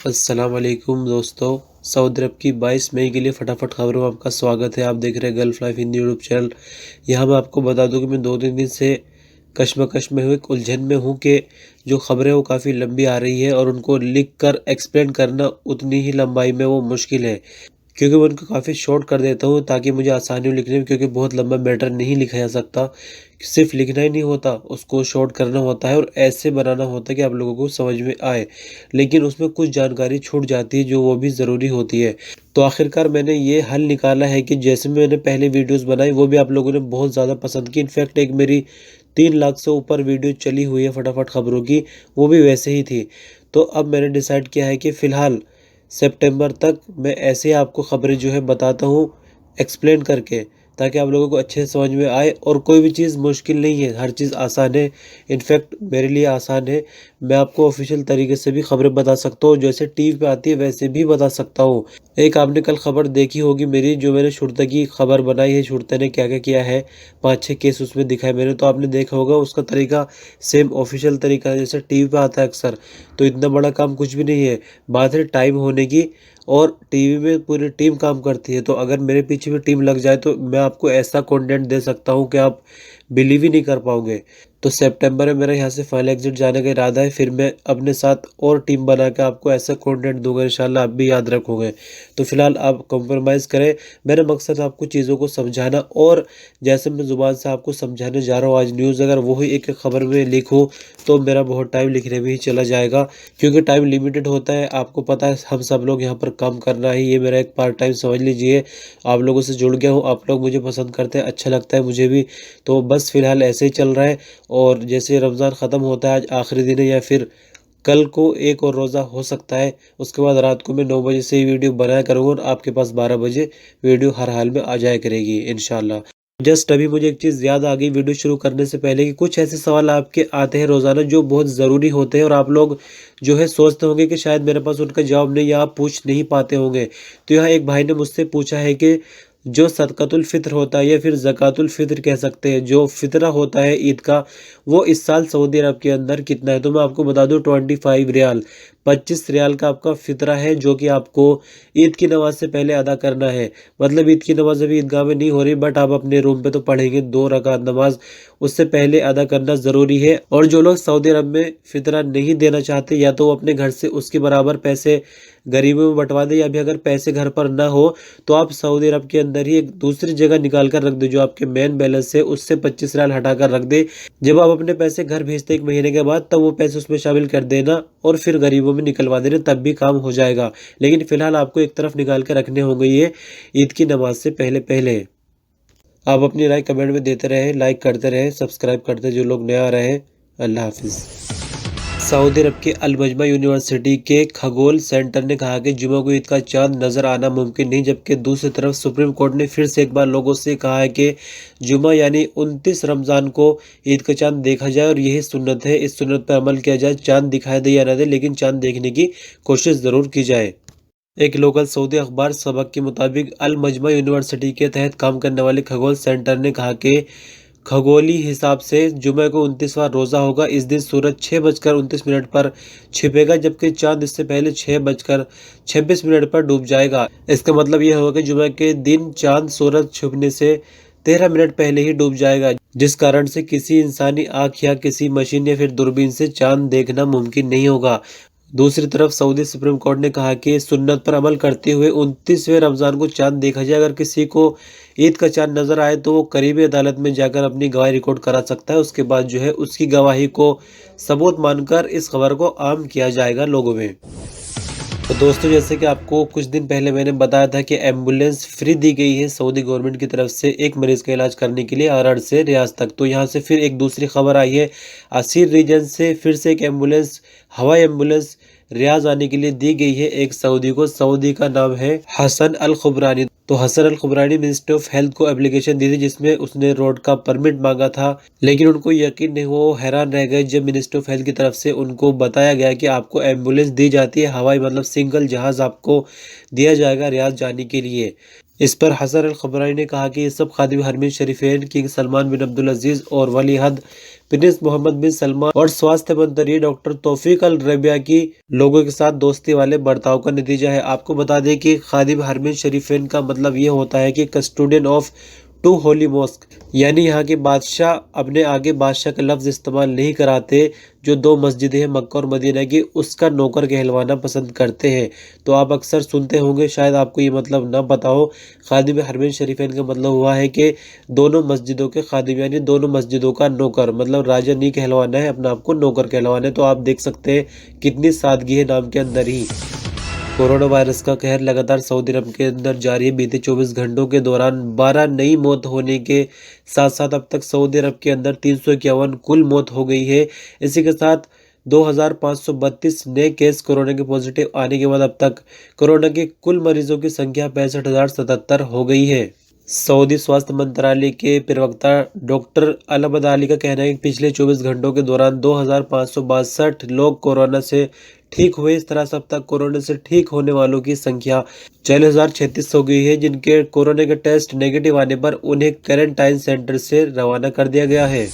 अस्सलाम वालेकुम दोस्तों। सऊदी अरब की 22 मई के लिए फटाफट खबरों में आपका स्वागत है। आप देख रहे हैं gulf life Hindi YouTube channel. यहाँ मैं आपको बता दूं कि मैं 2-3 दिन से कश्मकश में हुए उलझन में हूँ कि जो खबरें वो काफ़ी लंबी आ रही है और उनको लिख कर एक्सप्लेन करना उतनी ही लंबाई में वो मुश्किल है, क्योंकि मैं उनको काफ़ी शॉर्ट कर देता हूँ ताकि मुझे आसानी हो लिखने में, क्योंकि बहुत लंबा मैटर नहीं लिखा जा सकता। सिर्फ लिखना ही नहीं होता, उसको शॉर्ट करना होता है और ऐसे बनाना होता है कि आप लोगों को समझ में आए, लेकिन उसमें कुछ जानकारी छूट जाती है जो वो भी ज़रूरी होती है। तो आखिरकार मैंने ये हल निकाला है कि जैसे मैंने पहले वीडियोस बनाई वो भी आप लोगों ने बहुत ज़्यादा पसंद की। इनफैक्ट एक मेरी 3 लाख से ऊपर वीडियो चली हुई है फटाफट खबरों की, वो भी वैसे ही थी। तो अब मैंने डिसाइड किया है कि फ़िलहाल सितंबर तक मैं ऐसे ही आपको खबरें जो है बताता हूँ एक्सप्लेन करके, ताकि आप लोगों को अच्छे से समझ में आए। और कोई भी चीज़ मुश्किल नहीं है, हर चीज़ आसान है। इनफैक्ट मेरे लिए आसान है। मैं आपको ऑफिशियल तरीके से भी खबरें बता सकता हूँ, जैसे टीवी पे आती है वैसे भी बता सकता हूँ। एक आपने कल खबर देखी होगी मेरी, जो मैंने शुरता की खबर बनाई है, शुरता ने क्या क्या किया है, 5-6 केस उसमें दिखाए मैंने, तो आपने देखा होगा उसका तरीका सेम ऑफिशियल तरीका है जैसे टीवी पे आता है अक्सर। तो इतना बड़ा काम कुछ भी नहीं है, बात है टाइम होने की। और टीवी में पूरी टीम काम करती है, तो अगर मेरे पीछे भी टीम लग जाए तो मैं आपको ऐसा कंटेंट दे सकता हूँ कि आप बिलीव ही नहीं कर पाओगे। तो सितंबर में मेरा यहाँ से फाइनल एग्जिट जाने का इरादा है, फिर मैं अपने साथ और टीम बना के आपको ऐसा कंटेंट दूंगा, इंशाल्लाह आप भी याद रखोगे। तो फिलहाल आप कॉम्प्रोमाइज़ करें। मेरा मकसद है आपको चीज़ों को समझाना, और जैसे मैं ज़ुबान से आपको समझाने जा रहा हूँ आज न्यूज़ अगर वही एक एक खबर में लिखूँ तो मेरा बहुत टाइम लिखने में ही चला जाएगा, क्योंकि टाइम लिमिटेड होता है। आपको पता है हम सब लोग यहाँ पर काम करना है, ये मेरा एक पार्ट टाइम समझ लीजिए। आप लोगों से जुड़ गया हूँ, आप लोग मुझे पसंद करते हैं, अच्छा लगता है मुझे भी। तो बस फिलहाल ऐसे ही चल रहा है। और जैसे रमज़ान ख़त्म होता है, आज आखिरी दिन है, या फिर कल को एक और रोज़ा हो सकता है, उसके बाद रात को मैं 9 बजे से ही वीडियो बनाया करूँगा और आपके पास 12 बजे वीडियो हर हाल में आ जाया करेगी इंशाल्लाह। जस्ट अभी मुझे एक चीज़ याद आ गई वीडियो शुरू करने से पहले, कि कुछ ऐसे सवाल आपके आते हैं रोज़ाना जो बहुत ज़रूरी होते हैं और आप लोग जो है सोचते होंगे कि शायद मेरे पास उनका जवाब नहीं, या आप पूछ नहीं पाते होंगे। तो यहाँ एक भाई ने मुझसे पूछा है कि जो सदक़ातुल फ़ित्र होता है या फिर ज़कातुल फ़ित्र कह सकते हैं, जो फ़ितरा होता है ईद का, वो इस साल सऊदी अरब के अंदर कितना है। तो मैं आपको बता दूं 25 रियाल, 25 रियाल का आपका फ़ितरा है, जो कि आपको ईद की नमाज से पहले अदा करना है। मतलब ईद की नमाज अभी ईदगाह में नहीं हो रही, बट आप अपने रूम पे तो पढ़ेंगे 2 रकात नमाज, उससे पहले अदा करना ज़रूरी है। और जो लोग सऊदी अरब में फ़ितरा नहीं देना चाहते, या तो वो अपने घर से उसके बराबर पैसे गरीबों में बंटवा दे, या भी अगर पैसे घर पर ना हो तो आप सऊदी अरब के अंदर ही एक दूसरी जगह निकाल कर रख दो, जो आपके मेन बैलेंस है उससे 25 रियाल हटा कर रख दे। जब आप अपने पैसे घर भेजते 1 महीने के बाद, तब वो पैसे उसमें शामिल कर देना और फिर गरीबों में निकलवा देना, तब भी काम हो जाएगा। लेकिन फिलहाल आपको एक तरफ निकाल के रखने होंगे ये ईद की नमाज से पहले पहले। आप अपनी राय कमेंट में देते रहें, लाइक करते रहें, सब्सक्राइब करते जो लोग नए आ रहे हैं। अल्लाह हाफिज़। सऊदी अरब के अल मजमा यूनिवर्सिटी के खगोल सेंटर ने कहा कि जुमा को ईद का चांद नजर आना मुमकिन नहीं, जबकि दूसरी तरफ सुप्रीम कोर्ट ने फिर से एक बार लोगों से कहा है कि जुमा यानी 29 रमज़ान को ईद का चांद देखा जाए, और यही सुन्नत है, इस सुन्नत पर अमल किया जाए। चांद दिखाई दे या न दे, लेकिन चांद देखने की कोशिश ज़रूर की जाए। एक लोकल सऊदी अखबार सबक के मुताबिक अल मजमा यूनिवर्सिटी के तहत काम करने वाले खगोल सेंटर ने कहा कि खगोली हिसाब से जुमे को 29वां रोज़ा होगा। इस दिन सूरज 6:29 पर छिपेगा, जबकि चांद इससे पहले 6:26 पर डूब जाएगा। इसका मतलब यह होगा कि जुमे के दिन चांद सूरज छुपने से 13 मिनट पहले ही डूब जाएगा, जिस कारण से किसी इंसानी आँख या किसी मशीन या फिर दूरबीन से चांद देखना मुमकिन नहीं होगा। दूसरी तरफ सऊदी सुप्रीम कोर्ट ने कहा कि सुन्नत पर अमल करते हुए 29वें रमज़ान को चांद देखा जाए। अगर किसी को ईद का चांद नजर आए तो वो करीबी अदालत में जाकर अपनी गवाही रिकॉर्ड करा सकता है। उसके बाद जो है उसकी गवाही को सबूत मानकर इस खबर को आम किया जाएगा लोगों में। तो दोस्तों, जैसे कि आपको कुछ दिन पहले मैंने बताया था कि एम्बुलेंस फ्री दी गई है सऊदी गवर्नमेंट की तरफ से एक मरीज़ का इलाज करने के लिए अरड़ से रियाज तक। तो यहाँ से फिर एक दूसरी खबर आई है, असीर रीजन से फिर से एक एम्बुलेंस, हवाई एम्बुलेंस रियाज आने के लिए दी गई है एक सऊदी को। सऊदी का नाम है हसन अल खुबरानी। तो हसन अल खुबरानी मिनिस्ट्री ऑफ हेल्थ को एप्लीकेशन दी थी, जिसमें उसने रोड का परमिट मांगा था, लेकिन उनको यकीन नहीं, वो हैरान रह गए जब मिनिस्ट्री ऑफ हेल्थ की तरफ से उनको बताया गया कि आपको एम्बुलेंस दी जाती है, हवाई मतलब सिंगल जहाज आपको दिया जाएगा रियाज जाने के लिए। इस पर हसन अल खुबरानी ने कहा कि ये सब खादिम हरमीन शरीफेन किंग सलमान बिन अब्दुल अजीज़ और वली अहद प्रिंस मोहम्मद बिन सलमान और स्वास्थ्य मंत्री डॉक्टर तौफीक अल रबिया की लोगों के साथ दोस्ती वाले बर्ताव का नतीजा है। आपको बता दें कि खादिम हरमैन शरीफैन का मतलब ये होता है कि custodian of two holy mosque, यानी यहाँ के बादशाह अपने आगे बादशाह का लफ्ज इस्तेमाल नहीं कराते। जो दो मस्जिदें हैं मक्का और मदीना की, उसका नौकर कहलवाना पसंद करते हैं। तो आप अक्सर सुनते होंगे, शायद आपको ये मतलब ना पता हो। खादिम हरमैन शरीफैन का मतलब हुआ है कि दोनों मस्जिदों के खादिम, यानी दोनों मस्जिदों का नौकर। मतलब राजा नहीं कहलवाना है, अपने आप को नौकर कहलवाना है। तो आप देख सकते हैं कितनी सादगी है नाम के अंदर ही। कोरोना वायरस का कहर लगातार सऊदी अरब के अंदर जारी है। बीते 24 घंटों के दौरान 12 नई मौत होने के साथ साथ अब तक सऊदी अरब के अंदर 351 कुल मौत हो गई है। इसी के साथ 2532 नए केस कोरोना के पॉजिटिव आने के बाद अब तक कोरोना के कुल मरीजों की संख्या 65,077 हो गई है। सऊदी स्वास्थ्य मंत्रालय के प्रवक्ता डॉक्टर अलअब्द अली का कहना है कि पिछले 24 घंटों के दौरान 2562 लोग कोरोना से ठीक हुए। इस तरह से अब तक कोरोना से ठीक होने वालों की संख्या 40,036 हो गई है, जिनके कोरोना के टेस्ट नेगेटिव आने पर उन्हें क्वारंटाइन सेंटर से रवाना कर दिया गया है।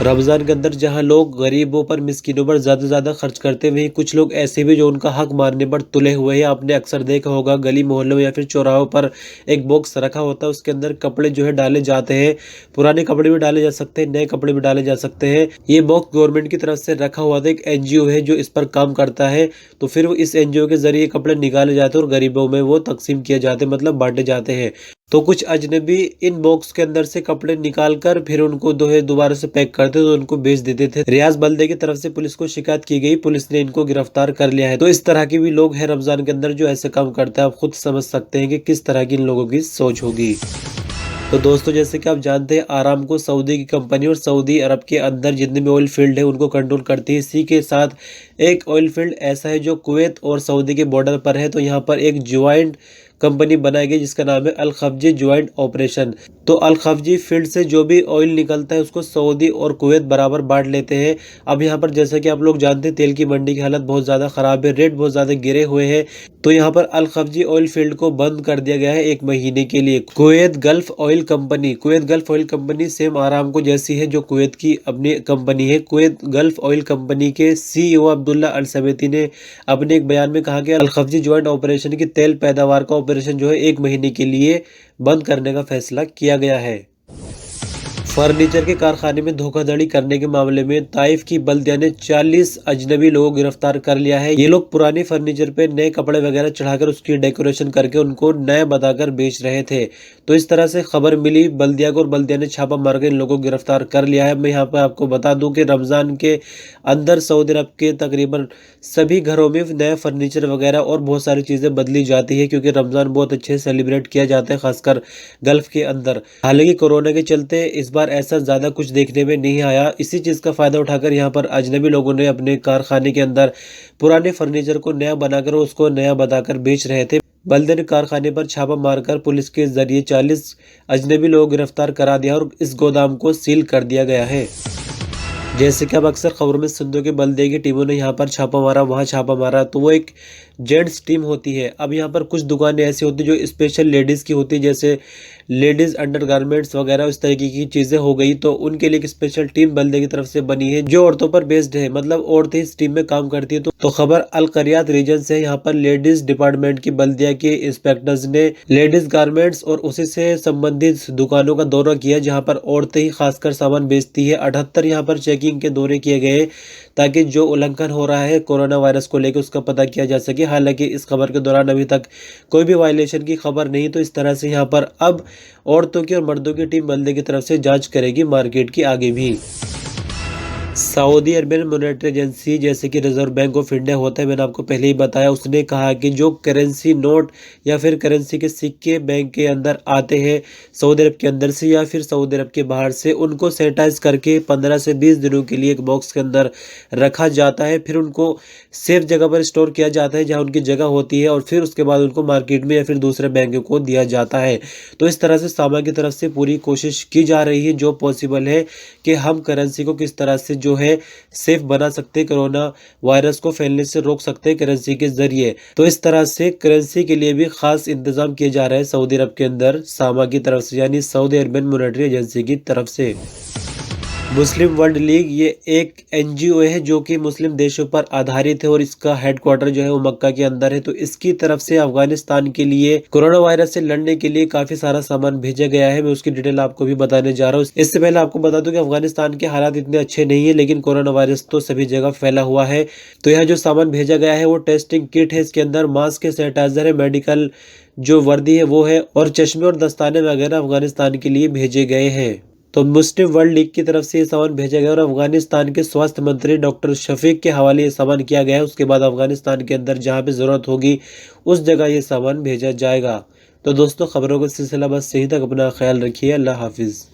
रमज़ान के अंदर जहां लोग गरीबों पर, मिस्किनों पर ज़्यादा खर्च करते हैं, वहीं कुछ लोग ऐसे भी जो उनका हक मारने पर तुले हुए हैं। आपने अक्सर देखा होगा गली मोहल्लों में या फिर चौराहों पर एक बॉक्स रखा होता है, उसके अंदर कपड़े जो है डाले जाते हैं। पुराने कपड़े भी डाले जा सकते हैं, नए कपड़े भी डाले जा सकते हैं। ये बॉक्स गवर्नमेंट की तरफ से रखा हुआ था, एक NGO है जो इस पर काम करता है। तो फिर इस NGO के जरिए कपड़े निकाले जाते हैं और गरीबों में वो तकसीम किए जाते हैं, मतलब बांटे जाते हैं। तो कुछ अजनबी इन बॉक्स के अंदर से कपड़े निकाल कर फिर उनको दोबारा से पैक करते तो उनको बेच देते थे। रियाज बल्दे की तरफ से पुलिस को शिकायत की गई, पुलिस ने इनको गिरफ्तार कर लिया है। तो इस तरह के भी लोग हैं रमजान के अंदर जो ऐसे काम करते हैं। आप खुद समझ सकते हैं कि किस तरह की इन लोगों की सोच होगी। तो दोस्तों, जैसे कि आप जानते हैं, आरामको सऊदी की कंपनी और सऊदी अरब के अंदर जितने भी ऑयल फील्ड है उनको कंट्रोल करती है। इसी के साथ एक ऑयल फील्ड ऐसा है जो कुवैत और सऊदी के बॉर्डर पर है। तो यहाँ पर एक ज्वाइंट कंपनी बनाई गई जिसका नाम है अल खफजी ज्वाइंट ऑपरेशन। तो अल खफजी फील्ड से जो भी ऑयल निकलता है उसको सऊदी और कुवैत बराबर बांट लेते हैं। अब यहाँ पर जैसा कि आप लोग जानते हैं, तेल की मंडी की हालत बहुत ज़्यादा ख़राब है, रेट बहुत ज़्यादा गिरे हुए हैं। तो यहाँ पर अल खफजी ऑयल फील्ड को बंद कर दिया गया है 1 महीने के लिए। Kuwait gulf oil company same Aramco जैसी है, जो कुवैत की अपनी कंपनी है। कुवैत गल्फ ऑयल कंपनी के CEO अब्दुल्ला अल सवेती ने अपने एक बयान में कहा कि अल खफजी ज्वाइंट ऑपरेशन की तेल पैदावार का ऑपरेशन जो है 1 महीने के लिए बंद करने का फैसला किया गया है। फर्नीचर के कारखाने में धोखाधड़ी करने के मामले में ताइफ की बल्दिया ने 40 अजनबी लोगों को गिरफ्तार कर लिया है। ये लोग पुरानी फर्नीचर पे नए कपड़े वगैरह चढ़ाकर उसकी डेकोरेशन करके उनको नया बताकर बेच रहे थे। तो इस तरह से खबर मिली बल्दिया को और बल्दिया ने छापा मार के इन लोगों को गिरफ्तार कर लिया है। मैं यहाँ पर आपको बता दूं कि रमज़ान के अंदर सऊदी अरब के तकरीबन सभी घरों में नया फर्नीचर वगैरह और बहुत सारी चीज़ें बदली जाती है, क्योंकि रमज़ान बहुत अच्छे से सेलिब्रेट किया जाता है, खासकर गल्फ के अंदर। हालांकि कोरोना के चलते इस बार ऐसा ज़्यादा कुछ देखने में नहीं आया। इसी चीज़ का फ़ायदा उठाकर यहाँ पर अजनबी लोगों ने अपने कारखाने के अंदर पुराने फर्नीचर को नया बनाकर उसको नया बताकर बेच रहे थे। बल्दे ने कारखाने पर छापा मारकर पुलिस के जरिए 40 अजनबी लोग गिरफ्तार करा दिया और इस गोदाम को सील कर दिया गया है। जैसे कि आप अक्सर खबरों में सुनते हो कि बल्दे की टीमों ने यहाँ पर छापा मारा, वहाँ छापा मारा, तो वो एक जेंट्स टीम होती है। अब यहाँ पर कुछ दुकानें ऐसी होती है जो स्पेशल लेडीज़ की होती है, जैसे लेडीज़ अंडरगारमेंट्स वगैरह इस तरीके की चीज़ें हो गई। तो उनके लिए एक स्पेशल टीम बल्दे की तरफ से बनी है जो औरतों पर बेस्ड है, मतलब औरतें इस टीम में काम करती है। तो खबर अल करियात रीजन से, यहाँ पर लेडीज़ डिपार्टमेंट की बल्दिया के इंस्पेक्टर्स ने लेडीज़ गारमेंट्स और उसी से संबंधित दुकानों का दौरा किया जहाँ पर औरतें ही खासकर सामान बेचती है। 78 यहाँ पर चेकिंग के दौरे किए गए ताकि जो उल्लंघन हो रहा है कोरोना वायरस को लेकर उसका पता किया जा सके। हालांकि इस खबर के दौरान अभी तक कोई भी वायलेशन की खबर नहीं। तो इस तरह से यहाँ पर अब औरतों की और मर्दों की टीम बल्दे की तरफ से जांच करेगी मार्केट की आगे भी। सऊदी अरबियन मॉनेटरी एजेंसी, जैसे कि रिजर्व बैंक ऑफ इंडिया होता है, मैंने आपको पहले ही बताया, उसने कहा कि जो करेंसी नोट या फिर करेंसी के सिक्के बैंक के अंदर आते हैं सऊदी अरब के अंदर से या फिर सऊदी अरब के बाहर से, उनको सैनिटाइज करके 15 से 20 दिनों के लिए एक बॉक्स के अंदर रखा जाता है। फिर उनको सेफ जगह पर स्टोर किया जाता है जहाँ उनकी जगह होती है, और फिर उसके बाद उनको मार्केट में या फिर दूसरे बैंकों को दिया जाता है। तो इस तरह से सामा की तरफ से पूरी कोशिश की जा रही है जो पॉसिबल है कि हम करेंसी को किस तरह से जो है सेफ बना सकते हैं, कोरोना वायरस को फैलने से रोक सकते हैं करेंसी के जरिए। तो इस तरह से करेंसी के लिए भी खास इंतजाम किए जा रहे हैं सऊदी अरब के अंदर सामा की तरफ से, यानी सऊदी अरबियन मॉनेटरी एजेंसी की तरफ से। मुस्लिम वर्ल्ड लीग ये एक एनजीओ है जो कि मुस्लिम देशों पर आधारित है और इसका हेडक्वार्टर जो है वो मक्का के अंदर है। तो इसकी तरफ से अफगानिस्तान के लिए कोरोना वायरस से लड़ने के लिए काफी सारा सामान भेजा गया है। मैं उसकी डिटेल आपको भी बताने जा रहा हूँ। इससे पहले आपको बता दूं कि अफगानिस्तान के हालात इतने अच्छे नहीं है, लेकिन कोरोना वायरस तो सभी जगह फैला हुआ है। तो यह जो सामान भेजा गया है वो टेस्टिंग किट है, इसके अंदर मास्क है, सैनिटाइजर है, मेडिकल जो वर्दी है वो है और चश्मे और दस्ताने वगैरह अफगानिस्तान के लिए भेजे गए हैं। तो मुस्लिम वर्ल्ड लीग की तरफ से ये सामान भेजा गया और अफगानिस्तान के स्वास्थ्य मंत्री डॉक्टर शफीक के हवाले ये सामान किया गया है। उसके बाद अफगानिस्तान के अंदर जहां पे जरूरत होगी उस जगह ये सामान भेजा जाएगा। तो दोस्तों, खबरों का सिलसिला बस यहीं तक। अपना ख्याल रखिए। अल्लाह हाफिज।